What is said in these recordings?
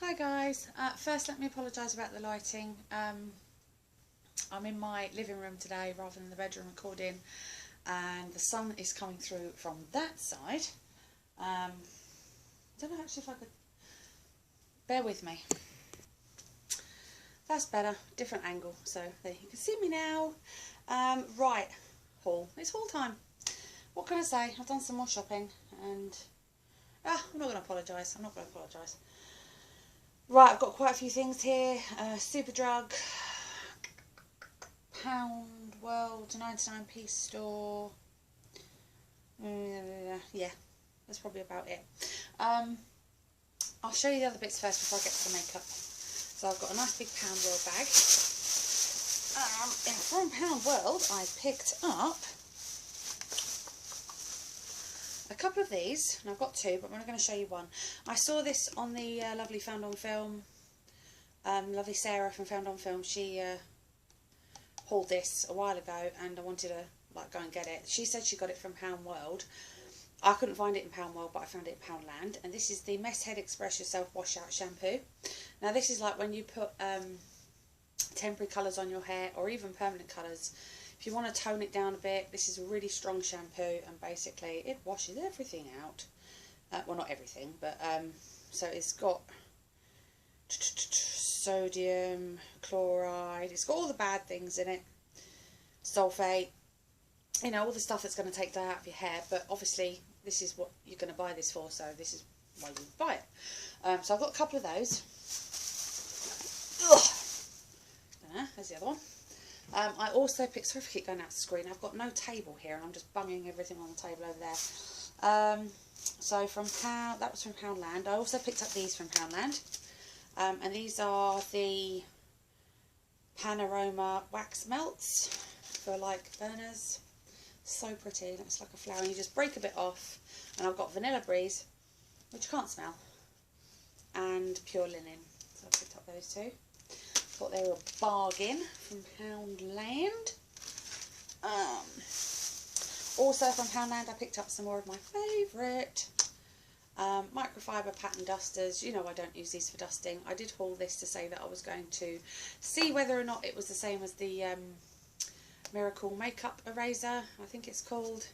Hi guys, first let me apologise about the lighting. I'm in my living room today rather than the bedroom recording, and the sun is coming through from that side. I don't know actually if I could, bear with me. That's better, different angle, so there you can see me now. Right, haul, it's haul time. What can I say, I've done some more shopping and I'm not going to apologise, Right, I've got quite a few things here. Superdrug, Pound World, 99p store. Yeah, that's probably about it. I'll show you the other bits first before I get to the makeup. So I've got a nice big Pound World bag. And from Pound World, I picked up a couple of these, and I've got two, but I'm only going to show you one. I saw this on the lovely Found on Film, lovely Sarah from Found on Film. She hauled this a while ago, and I wanted to go and get it. She said she got it from Pound World. I couldn't find it in Pound World, but I found it in Poundland, and this is the Mess Head Express Yourself Wash Out Shampoo. Now this is like when you put temporary colours on your hair, or even permanent colours. If you want to tone it down a bit, this is a really strong shampoo, and basically it washes everything out. Well, not everything, but so it's got sodium, chloride, it's got all the bad things in it, sulfate, you know, all the stuff that's going to take dye out of your hair. But obviously this is what you're going to buy this for, so this is why you buy it. So I've got a couple of those. There's the other one. I also picked, sorry if I keep going out the screen, I've got no table here and I'm just bunging everything on the table over there. So from Pound, that was from Poundland. I also picked up these from Poundland, and these are the Panorama wax melts for like burners. So pretty, it looks like a flower, and you just break a bit off. And I've got Vanilla Breeze, which you can't smell, and Pure Linen, so I picked up those two. Thought they were a bargain from Poundland. Also from Poundland I picked up some more of my favourite microfiber pattern dusters. You know I don't use these for dusting. I did haul this to say that I was going to see whether or not it was the same as the Miracle Makeup Eraser, I think it's called.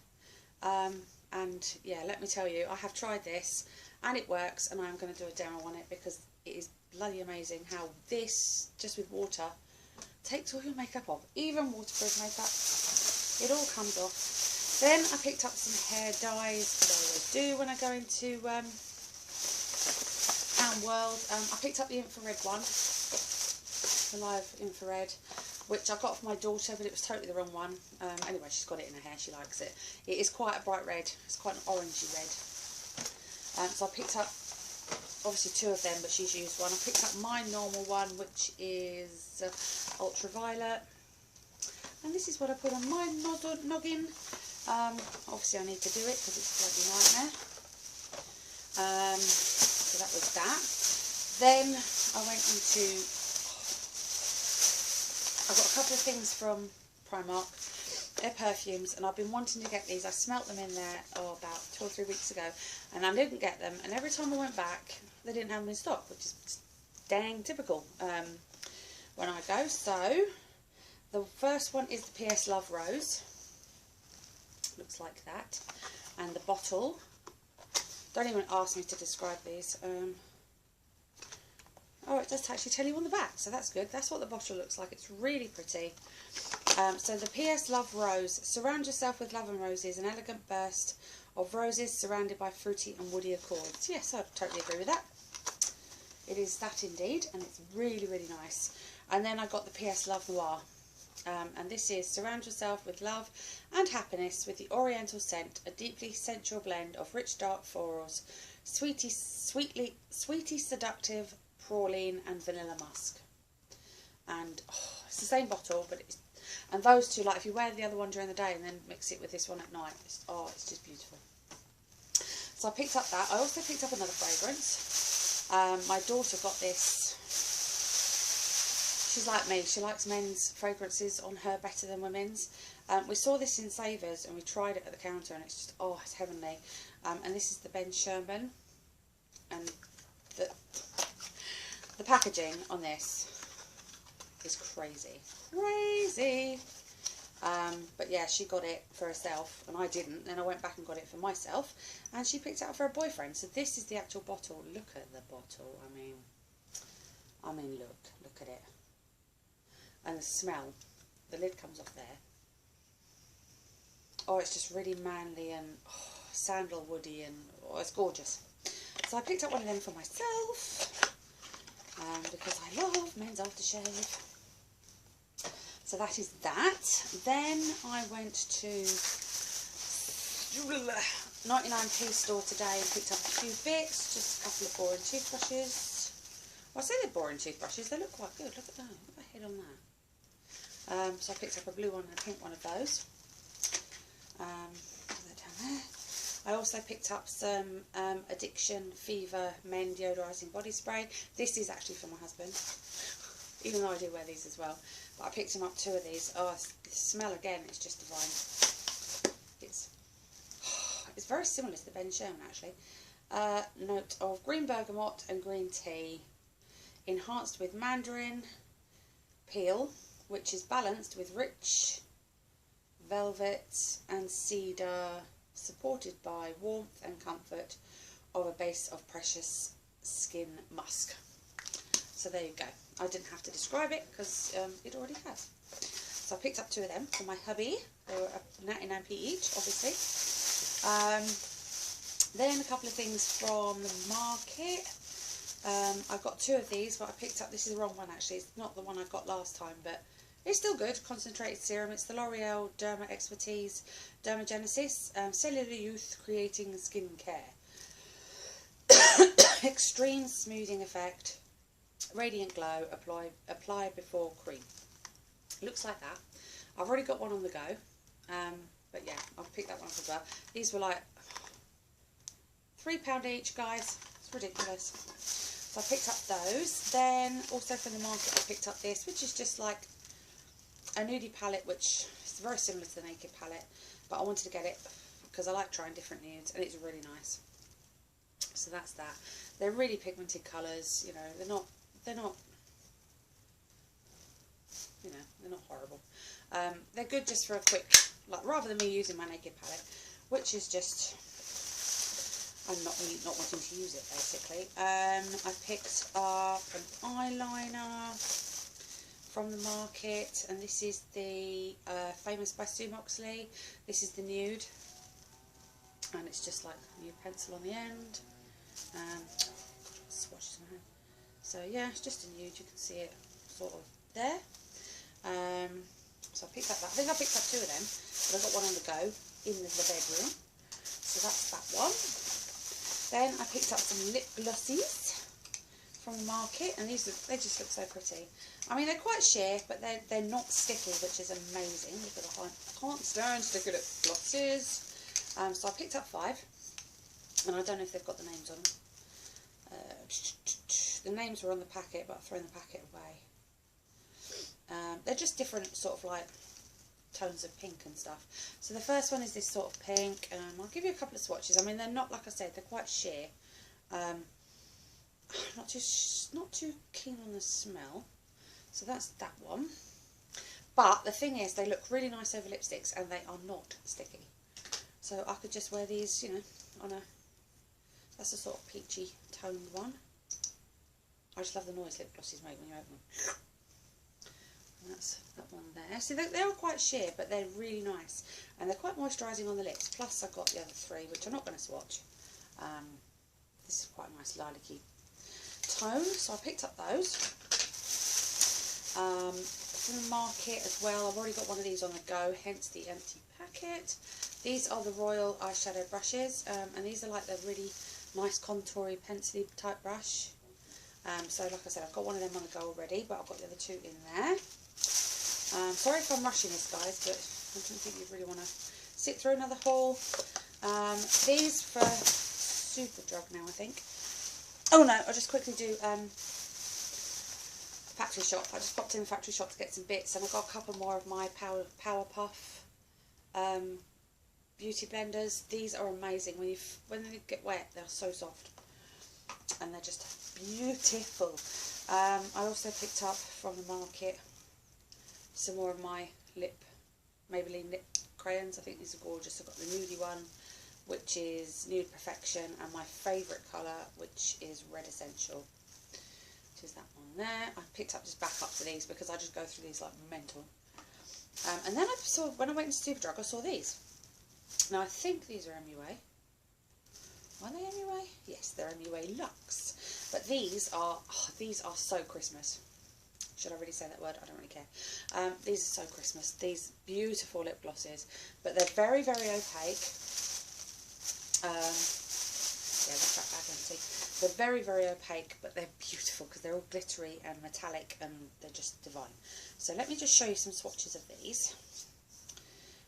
And yeah, let me tell you, I have tried this and it works, and I'm going to do a demo on it because it is bloody amazing how this, just with water, takes all your makeup off. Even waterproof makeup, it all comes off. Then I picked up some hair dyes, that I always do when I go into Pound World. I picked up the infrared one, the live infrared, which I got for my daughter, but it was totally the wrong one. Anyway, she's got it in her hair, she likes it. It is quite a bright red, it's quite an orangey red. So I picked up, obviously two of them, but she's used one. I picked up my normal one, which is ultraviolet, and this is what I put on my noggin. Obviously I need to do it because it's a bloody nightmare. So that was that. Then I went into, I've got a couple of things from Primark. They're perfumes, and I've been wanting to get these. I smelt them in there about 2 or 3 weeks ago, and I didn't get them, and every time I went back they didn't have them in stock, which is dang typical when I go. So the first one is the PS Love Rose, looks like that, and the bottle, don't even ask me to describe these. Oh, it does actually tell you on the back, so that's good. That's what the bottle looks like. It's really pretty. So the PS Love Rose. Surround yourself with love and roses, an elegant burst of roses surrounded by fruity and woody accords. Yes, I totally agree with that. It is that indeed, and it's really, really nice. And then I got the PS Love Noir. And this is surround yourself with love and happiness with the oriental scent, a deeply sensual blend of rich dark florals, sweetie seductive praline and vanilla musk. And it's the same bottle, but it's, and those two, like if you wear the other one during the day and then mix it with this one at night, it's just beautiful. So I picked up that. I also picked up another fragrance. My daughter got this. She's like me, she likes men's fragrances on her better than women's. We saw this in Savers and we tried it at the counter, and it's just, it's heavenly. And this is the Ben Sherman, and The packaging on this is crazy. Crazy. But yeah, she got it for herself and I didn't. Then I went back and got it for myself and she picked it up for her boyfriend. So this is the actual bottle. Look at the bottle. I mean, look at it. And the smell. The lid comes off there. Oh, it's just really manly and sandalwoody and it's gorgeous. So I picked up one of them for myself because I love men's aftershave. So that is that. Then I went to 99p store today and picked up a few bits, just a couple of boring toothbrushes. Well, I say they're boring toothbrushes, they look quite good. Look at that, look at the head on that. So I picked up a blue one and a pink one of those. They're down there. I also picked up some Addiction Fever Men deodorising body spray. This is actually for my husband, even though I do wear these as well. But I picked him up 2 of these. Oh, the smell again is just divine. It's very similar to the Ben Sherman actually. Note of green bergamot and green tea, enhanced with mandarin peel, which is balanced with rich velvet and cedar, supported by warmth and comfort of a base of precious skin musk. So there you go. I didn't have to describe it because it already has. So I picked up 2 of them for my hubby. They were 99p each, obviously. Then a couple of things from the market. I've got 2 of these, but I picked up, this is the wrong one actually. It's not the one I got last time, but it's still good. Concentrated serum. It's the L'Oreal Derma Expertise Dermagenesis Cellular Youth Creating Skin Care. Extreme smoothing effect. Radiant glow. Apply before cream. Looks like that. I've already got one on the go. But yeah, I've picked that one up as well. These were like £3 each, guys. It's ridiculous. So I picked up those. Then also from the market I picked up this, which is just like a nudie palette, which is very similar to the Naked palette, but I wanted to get it because I like trying different nudes and it's really nice. So that's that. They're really pigmented colours, you know, they're not horrible. They're good just for a quick, like, rather than me using my Naked palette, which is just, I'm not wanting to use it basically. I picked up an eyeliner from the market, and this is the Famous by Sue Moxley. This is the nude, and it's just like a nude pencil on the end. Swatches in my hand. So yeah, it's just a nude. You can see it sort of there. So I picked up that. I think I picked up 2 of them, but I got one on the go in the bedroom. So that's that one. Then I picked up some lip glossies from the market, and these they just look so pretty. I mean, they're quite sheer, but they're not sticky, which is amazing. Look at the I can't stand sticky lip glosses. So I picked up 5, and I don't know if they've got the names on them. The names were on the packet, but I've thrown the packet away. They're just different sort of like tones of pink and stuff. So the first one is this sort of pink. I'll give you a couple of swatches. I mean, they're not, like I said, they're quite sheer. Not too keen on the smell. So that's that one. But the thing is, they look really nice over lipsticks and they are not sticky. So I could just wear these, you know, on a, that's a sort of peachy toned one. I just love the noise lip glosses make when you open them. And that's that one there. See, they're all quite sheer, but they're really nice. And they're quite moisturising on the lips. Plus I've got the other 3, which I'm not going to swatch. This is quite a nice lilac-y tone, so I picked up those. From the market as well, I've already got one of these on the go, hence the empty packet. These are the Royal eyeshadow brushes, and these are like the really nice contoury pencil type brush. So like I said, I've got one of them on the go already, but I've got the other 2 in there. Sorry if I'm rushing this, guys, but I don't think you really want to sit through another haul. These for Superdrug now, I think. Oh no, I'll just quickly do factory shop. I just popped in the factory shop to get some bits, and I've got a couple more of my Power Puff beauty blenders. These are amazing. When they get wet, they're so soft. and they're just beautiful. I also picked up from the market some more of my Maybelline lip crayons. I think these are gorgeous. I've got the nudie one, which is Nude Perfection, and my favourite colour, which is Red Essential, which is that one there. I picked up just back up to these because I just go through these like mental. And then I saw, when I went into Superdrug, I saw these. Now I think these are MUA. Are they MUA? Yes, they're MUA Luxe. But these are so Christmas. Should I really say that word? I don't really care. These are so Christmas. These beautiful lip glosses, but they're very, very opaque. Yeah, that's that bag empty. They're very, very opaque, but they're beautiful because they're all glittery and metallic, and they're just divine. So let me just show you some swatches of these.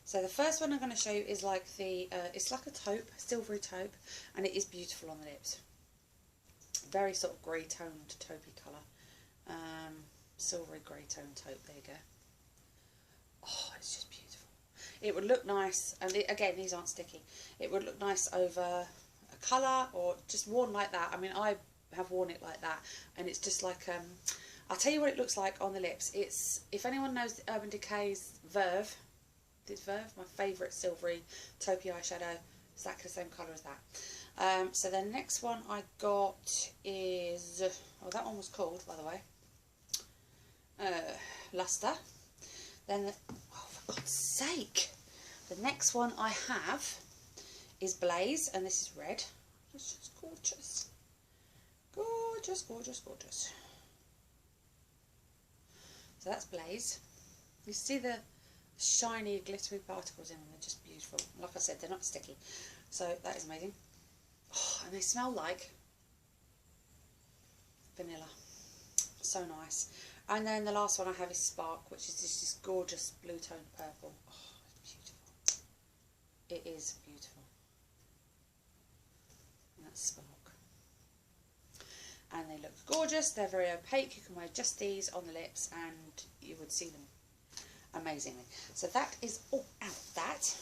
So the first one I'm going to show you is like it's like a taupe, silvery taupe, and it is beautiful on the lips. Very sort of grey toned taupey colour. Silvery grey toned taupe, there you go. Oh, it's just beautiful. It would look nice, and again, these aren't sticky. It would look nice over a colour or just worn like that. I mean, I have worn it like that, and it's just like, I'll tell you what it looks like on the lips. It's, if anyone knows Urban Decay's Verve, this Verve, my favourite silvery taupey eyeshadow, exactly the same colour as that. So the next one I got is, oh, that one was called, by the way, Luster. Then, oh, for God's sake, the next one I have is Blaze, and this is red. It's just gorgeous. Gorgeous, gorgeous, gorgeous. So that's Blaze. You see the shiny, glittery particles in them. They're just beautiful. Like I said, they're not sticky. So that is amazing. Oh, and they smell like vanilla. So nice. And then the last one I have is Spark, which is just this gorgeous blue toned purple. Oh, it's beautiful. It is beautiful. And that's Spark. And they look gorgeous. They're very opaque. You can wear just these on the lips and you would see them amazingly. So that is all out of that.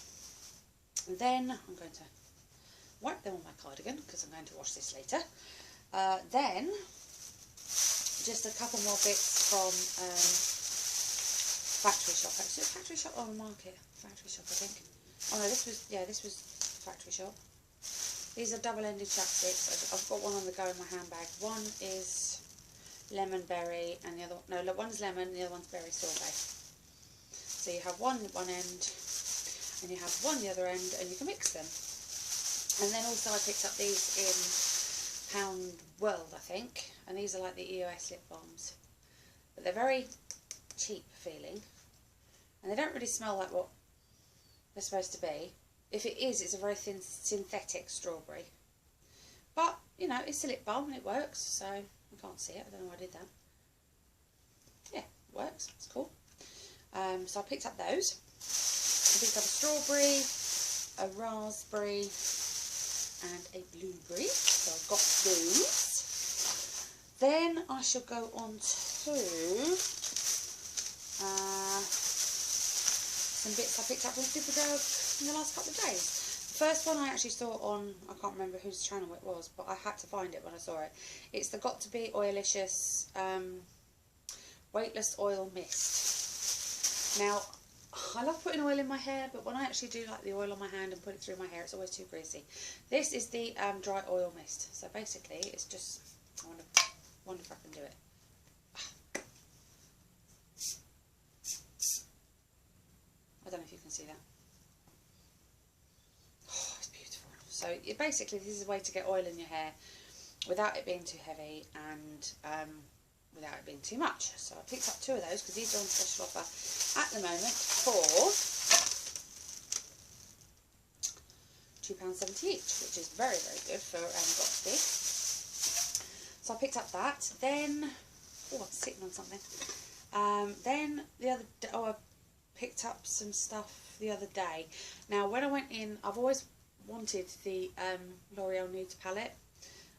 And then I'm going to wipe them on my cardigan because I'm going to wash this later. Then just a couple more bits from Factory Shop. Actually, Factory Shop on the market. Factory Shop, I think. Oh no, this was Factory Shop. These are double-ended chapsticks. I've got one on the go in my handbag. One is lemon berry, and the other, no, one's lemon, and the other one's berry sorbet. So you have one at one end, and you have one the other end, and you can mix them. And then also I picked up these in Pound World, I think, and these are like the EOS lip balms, but they're very cheap feeling, and they don't really smell like what they're supposed to be. If it is, it's a very thin synthetic strawberry, but you know, it's a lip balm and it works, so I can't see it. I don't know why I did that. Yeah, it works. It's cool. So I picked up those. I picked up a strawberry, a raspberry, and a blueberry. So I've got those. Then I shall go on to some bits I picked up from Superdrug in the last couple of days. The first one I actually saw on, I can't remember whose channel it was, but I had to find it when I saw it. It's the Got To Be Oilicious Weightless Oil Mist. Now, I love putting oil in my hair, but when I actually do like the oil on my hand and put it through my hair, it's always too greasy. This is the dry oil mist. So basically, it's just, I wonder if I can do it. I don't know if you can see that. Oh, it's beautiful. So basically, this is a way to get oil in your hair without it being too heavy and without it being too much. So I picked up two of those because these are on special offer at the moment for £2.70 each, which is very, very good for Got To Be. So I picked up that. Then, oh, I'm sitting on something. Then the other day, I picked up some stuff the other day. Now, when I went in, I've always wanted the L'Oreal Nudes palette.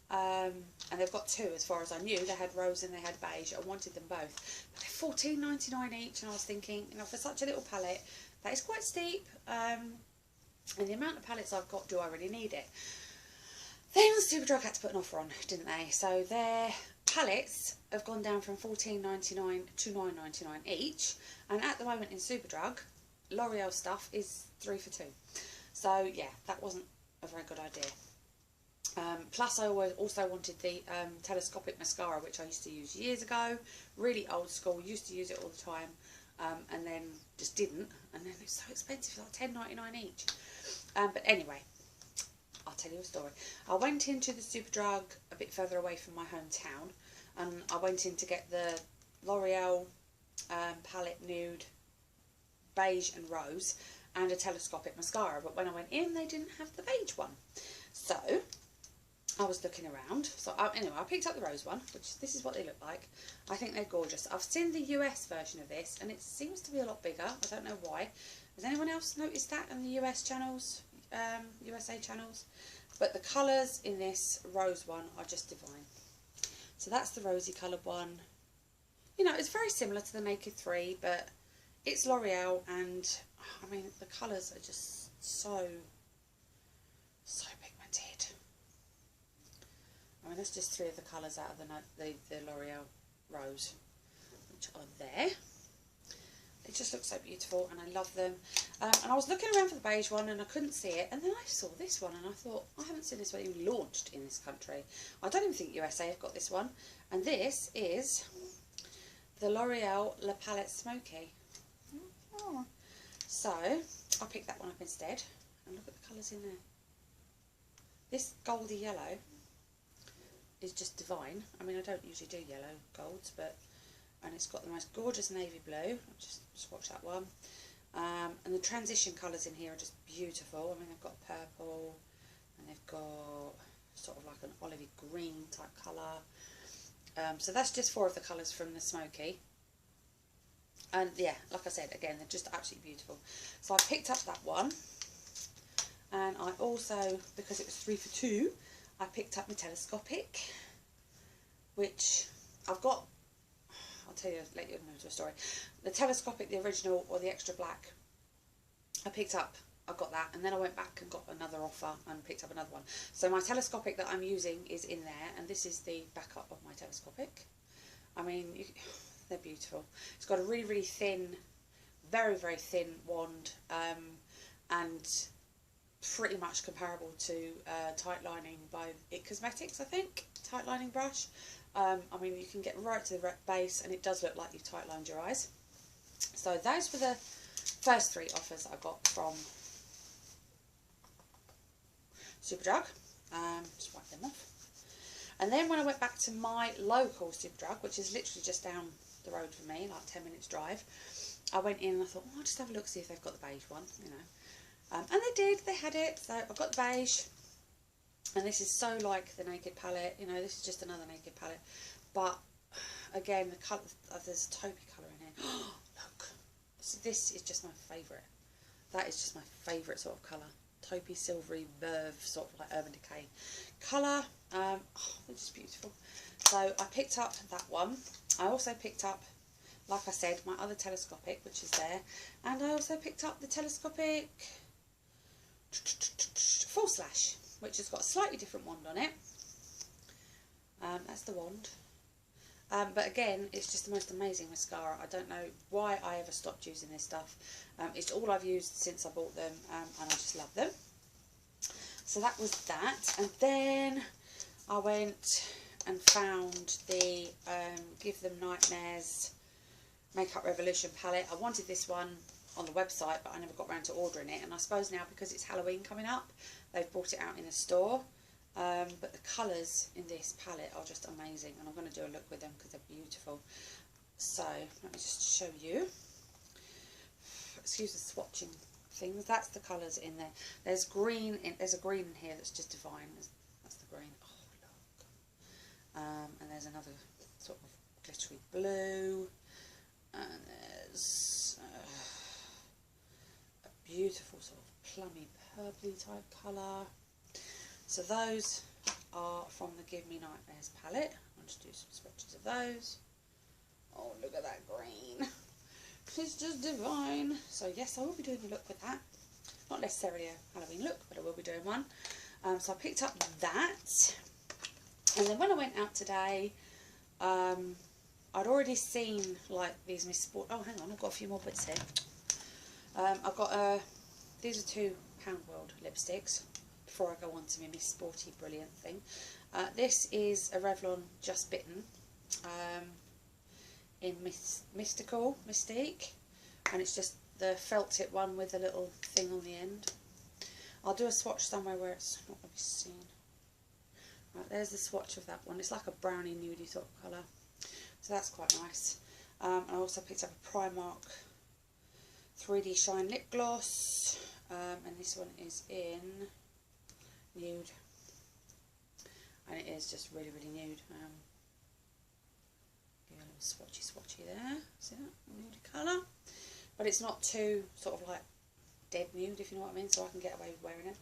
And they've got two as far as I knew. They had rose and they had beige. I wanted them both, but they're $14.99 each, and I was thinking, you know, for such a little palette, that is quite steep, and the amount of palettes I've got, do I really need it? Then Superdrug had to put an offer on, didn't they? So their palettes have gone down from $14.99 to $9.99 each. And at the moment in Superdrug, L'Oreal stuff is 3 for 2. So yeah, that wasn't a very good idea. Plus I also wanted the telescopic mascara, which I used to use years ago. Really old school, used to use it all the time. And then just didn't. And then it's so expensive, like $10.99 each. But anyway, I'll tell you a story. I went into the Superdrug a bit further away from my hometown, and I went in to get the L'Oreal palette nude beige and rose and a telescopic mascara, but when I went in they didn't have the beige one. So I was looking around. So anyway, I picked up the rose one, which this is what they look like. I think they're gorgeous. I've seen the US version of this and it seems to be a lot bigger. I don't know why. Has anyone else noticed that in the US channels? USA channels? But the colours in this rose one are just divine. So that's the rosy coloured one. You know, it's very similar to the Naked 3, but it's L'Oreal, and I mean the colours are just so pigmented. I mean, that's just 3 of the colours out of the L'Oreal rose, which are there. They just look so beautiful and I love them. And I was looking around for the beige one and I couldn't see it, and then I saw this one and I thought, I haven't seen this one even launched in this country. I don't even think USA have got this one. And this is the L'Oreal La Palette Smoky. Oh. So I picked that one up instead, and look at the colours in there. This goldy yellow is just divine. I mean, I don't usually do yellow golds, but and it's got the most gorgeous navy blue. Just watch that one. And the transition colours in here are just beautiful. I mean, they've got purple and they've got sort of like an olivey green type colour. So that's just 4 of the colours from the Smoky. And yeah, like I said, again, they're just absolutely beautiful. So I picked up that one. And I also, because it was 3 for 2, I picked up my telescopic, which I've got. I'll tell you, let you know a story. The telescopic, the original, or the extra black, I picked up. I got that, and then I went back and got another offer and picked up another one. So my telescopic that I'm using is in there, and this is the backup of my telescopic. I mean, they're beautiful. It's got a really, really thin, very, very thin wand, and pretty much comparable to tight lining by xNickyx, I think, tight lining brush. I mean, you can get right to the base and it does look like you've tight lined your eyes. So those were the first 3 offers that I got from Superdrug. Just wipe them off. And then when I went back to my local Superdrug, which is literally just down the road from me, like 10 minutes drive, I went in and I thought, oh, I'll just have a look, see if they've got the beige one, you know. And they did, they had it. So I've got the beige. And this is so like the Naked palette, you know, this is just another Naked palette. But again, the colour, there's a taupey colour in here. Look, so this is just my favourite. That is just my favourite sort of colour. Taupey, silvery, mauve, sort of like Urban Decay colour. Oh, they're just beautiful. So I picked up that one. I also picked up, like I said, my other telescopic, which is there. And I also picked up the telescopic Full Slash, which has got a slightly different wand on it. That's the wand. But again, it's just the most amazing mascara. I don't know why I ever stopped using this stuff. It's all I've used since I bought them, and I just love them. So that was that. And then I went and found the Give Them Nightmares Makeup Revolution palette. I wanted this one on the website, but I never got around to ordering it. And I suppose now, because it's Halloween coming up, they've brought it out in the store. But the colours in this palette are just amazing, and I'm going to do a look with them because they're beautiful. So let me just show you. Excuse the swatching things. That's the colours in there. There's green. There's a green in here that's just divine. That's the green. Oh look. And there's another sort of glittery blue, and there's a beautiful sort of plummy purpley type colour. So those are from the Give Me Nightmares palette. I'll just do some swatches of those. Oh, look at that green. It's just divine. So yes, I will be doing a look with that. Not necessarily a Halloween look, but I will be doing one. So I picked up that, and then when I went out today, I'd already seen like these Miss Sport. Oh, hang on, I've got a few more bits here. I've got these are £2 World lipsticks. Before I go on to my Miss Sporty brilliant thing, this is a Revlon Just Bitten in Mystique, and it's just the felt tip one with a little thing on the end. I'll do a swatch somewhere where it's not going to be seen. Right, there's the swatch of that one. It's like a brownie nudie sort of colour, so that's quite nice. I also picked up a Primark 3D Shine lip gloss, and this one is in nude, and it is just really nude. Give a little swatchy there, see that nude colour, but it's not too sort of like dead nude, if you know what I mean, so I can get away with wearing it.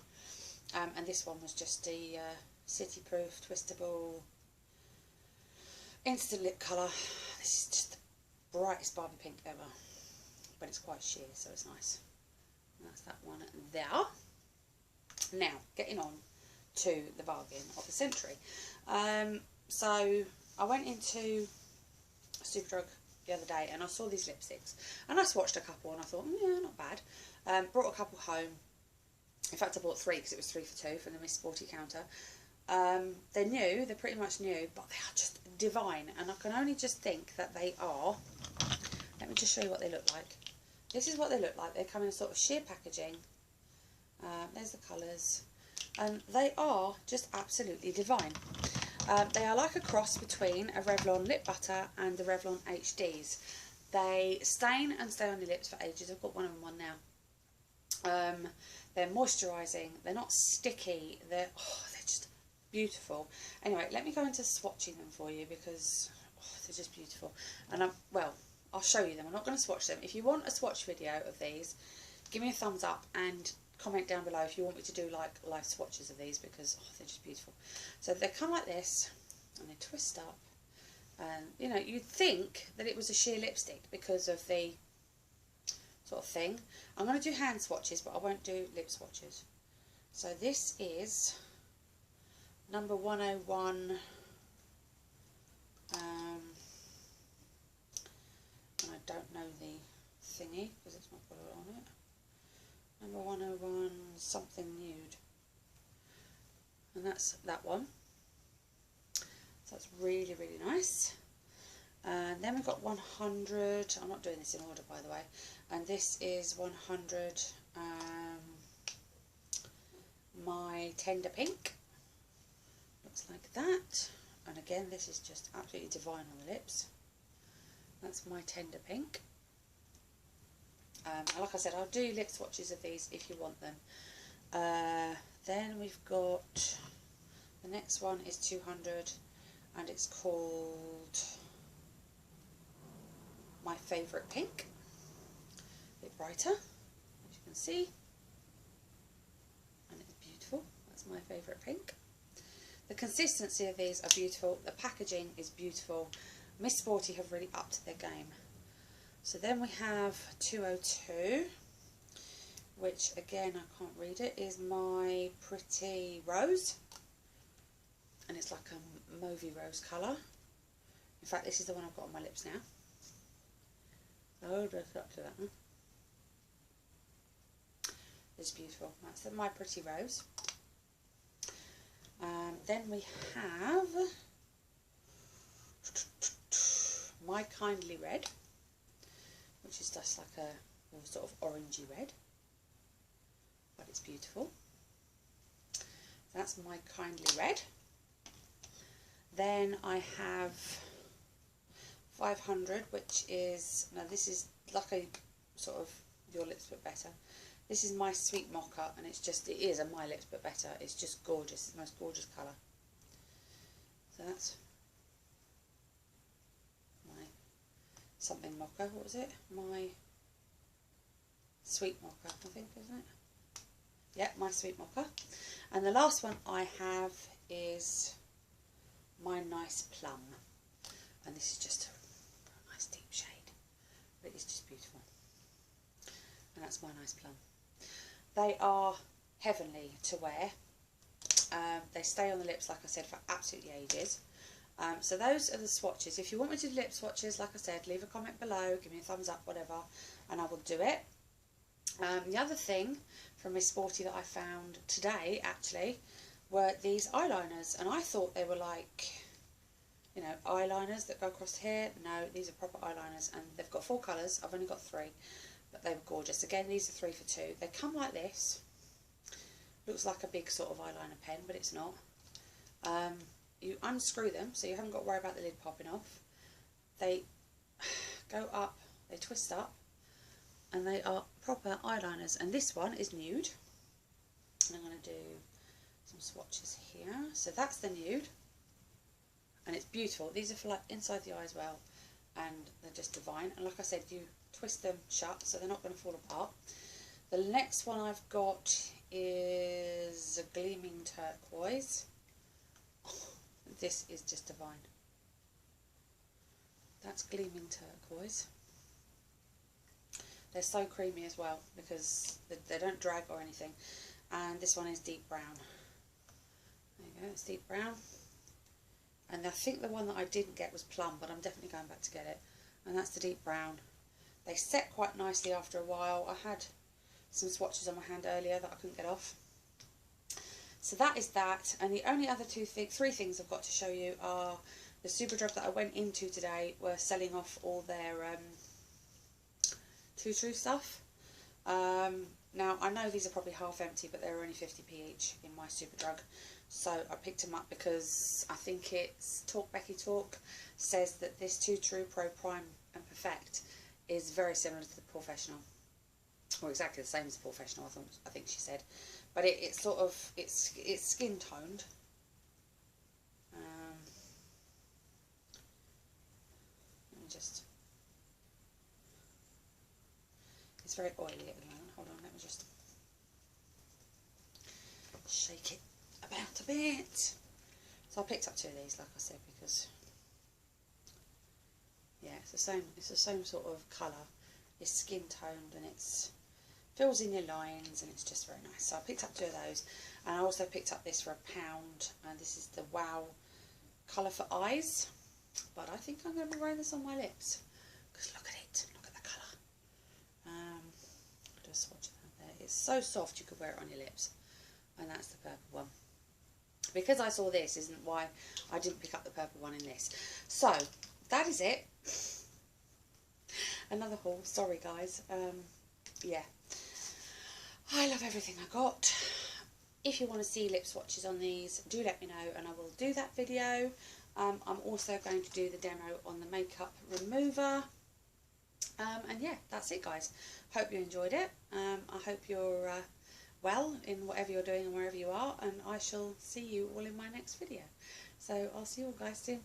And this one was just the City Proof Twistable Instant Lip Colour. This is just the brightest Barbie pink ever, but it's quite sheer, so it's nice. And that's that one there. Now, getting on to the bargain of the century. So I went into Superdrug the other day and I saw these lipsticks, and I swatched a couple and I thought, yeah, not bad. Brought a couple home. In fact, I bought 3 because it was 3 for 2 from the Miss Sporty counter. They're new, they're pretty much new, but they are just divine, and I can only just think that they are. Let me just show you what they look like. This is what they look like. They come in a sort of sheer packaging. There's the colours, and they are just absolutely divine. They are like a cross between a Revlon lip butter and the Revlon HDs. They stain and stay on your lips for ages. I've got one of them on now. They're moisturising. They're not sticky. They're just beautiful. Anyway, let me go into swatching them for you because they're just beautiful. And I'll show you them. I'm not going to swatch them. If you want a swatch video of these, give me a thumbs up and comment down below if you want me to do like live swatches of these, because they're just beautiful. So they come like this and they twist up, and you know, you'd think that it was a sheer lipstick because of the sort of thing. I'm going to do hand swatches, but I won't do lip swatches. So this is number 101, and I don't know the thingy because it's not got it on it. Number 101 something nude, and that's that one. So that's really nice. And then we've got 100. I'm not doing this in order, by the way. And this is 100 my Tender Pink. Looks like that. And again, this is just absolutely divine on the lips. That's my Tender Pink. And like I said, I'll do lip swatches of these if you want them. Then we've got, the next one is 200, and it's called My Favourite Pink. A bit brighter, as you can see. And it's beautiful. That's My Favourite Pink. The consistency of these are beautiful. The packaging is beautiful. Miss Sporty have really upped their game. So then we have 202, which again, I can't read it, is My Pretty Rose. And it's like a mauvey rose colour. In fact, this is the one I've got on my lips now. Oh, dress up to that one. It's beautiful. That's My Pretty Rose. Then we have My Kindly Red, which is just like a sort of orangey red, but it's beautiful. That's My Kindly Red. Then I have 500, which is, now this is like a sort of Your Lips But Better. This is My Sweet Mocha, and it's just, it is a My Lips But Better. It's just gorgeous. It's the most gorgeous colour. So that's my something mocha. What was it? My Sweet Mocha, I think, isn't it? Yeah, My Sweet Mocha. And the last one I have is My Nice Plum. And this is just a nice deep shade. But it's just beautiful. And that's My Nice Plum. They are heavenly to wear. They stay on the lips, like I said, for absolutely ages. So those are the swatches. If you want me to do lip swatches, like I said, leave a comment below, give me a thumbs up, whatever, and I will do it. The other thing from Miss Sporty that I found today, actually, were these eyeliners. And I thought they were like, you know, eyeliners that go across here. No, these are proper eyeliners. And they've got 4 colours. I've only got 3. But they were gorgeous. Again, these are 3 for 2. They come like this. Looks like a big sort of eyeliner pen, but it's not. You unscrew them, so you haven't got to worry about the lid popping off. They go up, they twist up, and they are proper eyeliners. And this one is nude. And I'm going to do some swatches here. So that's the nude. And it's beautiful. These are for like inside the eye as well. And they're just divine. And like I said, you twist them shut, so they're not going to fall apart. The next one I've got is a gleaming turquoise. This is just divine. That's gleaming turquoise. They're so creamy as well because they don't drag or anything. And this one is deep brown. There you go, it's deep brown. And I think the one that I didn't get was plum, but I'm definitely going back to get it. And that's the deep brown. They set quite nicely after a while. I had some swatches on my hand earlier that I couldn't get off. So that is that, and the only other 3 things I've got to show you are the Superdrug that I went into today were selling off all their Too True stuff. Now I know these are probably half empty, but they're only 50p each in my Superdrug, so I picked them up because I think it's Talk Becky Talk says that this Too True Pro Prime and Perfect is very similar to the Professional, or exactly the same as the Professional. I think she said. But it's sort of, it's skin toned. Let me just, it's very oily at the moment. Hold on, let me just shake it about a bit. So I picked up 2 of these, like I said, because, yeah, it's the same sort of colour. It's skin toned and it's fills in your lines, and it's just very nice. So I picked up 2 of those, and I also picked up this for £1, and this is the Wow Colour for Eyes. But I think I'm going to be wearing this on my lips because look at it, look at the colour. Do a swatch of that there. It's so soft you could wear it on your lips, and that's the purple one. Because I saw this isn't why I didn't pick up the purple one in this. So that is it. Another haul. Sorry guys. Yeah. I love everything I got. If you want to see lip swatches on these, do let me know and I will do that video. I'm also going to do the demo on the makeup remover. And yeah, that's it guys. Hope you enjoyed it. I hope you're well in whatever you're doing and wherever you are, and I shall see you all in my next video. So I'll see you all guys soon.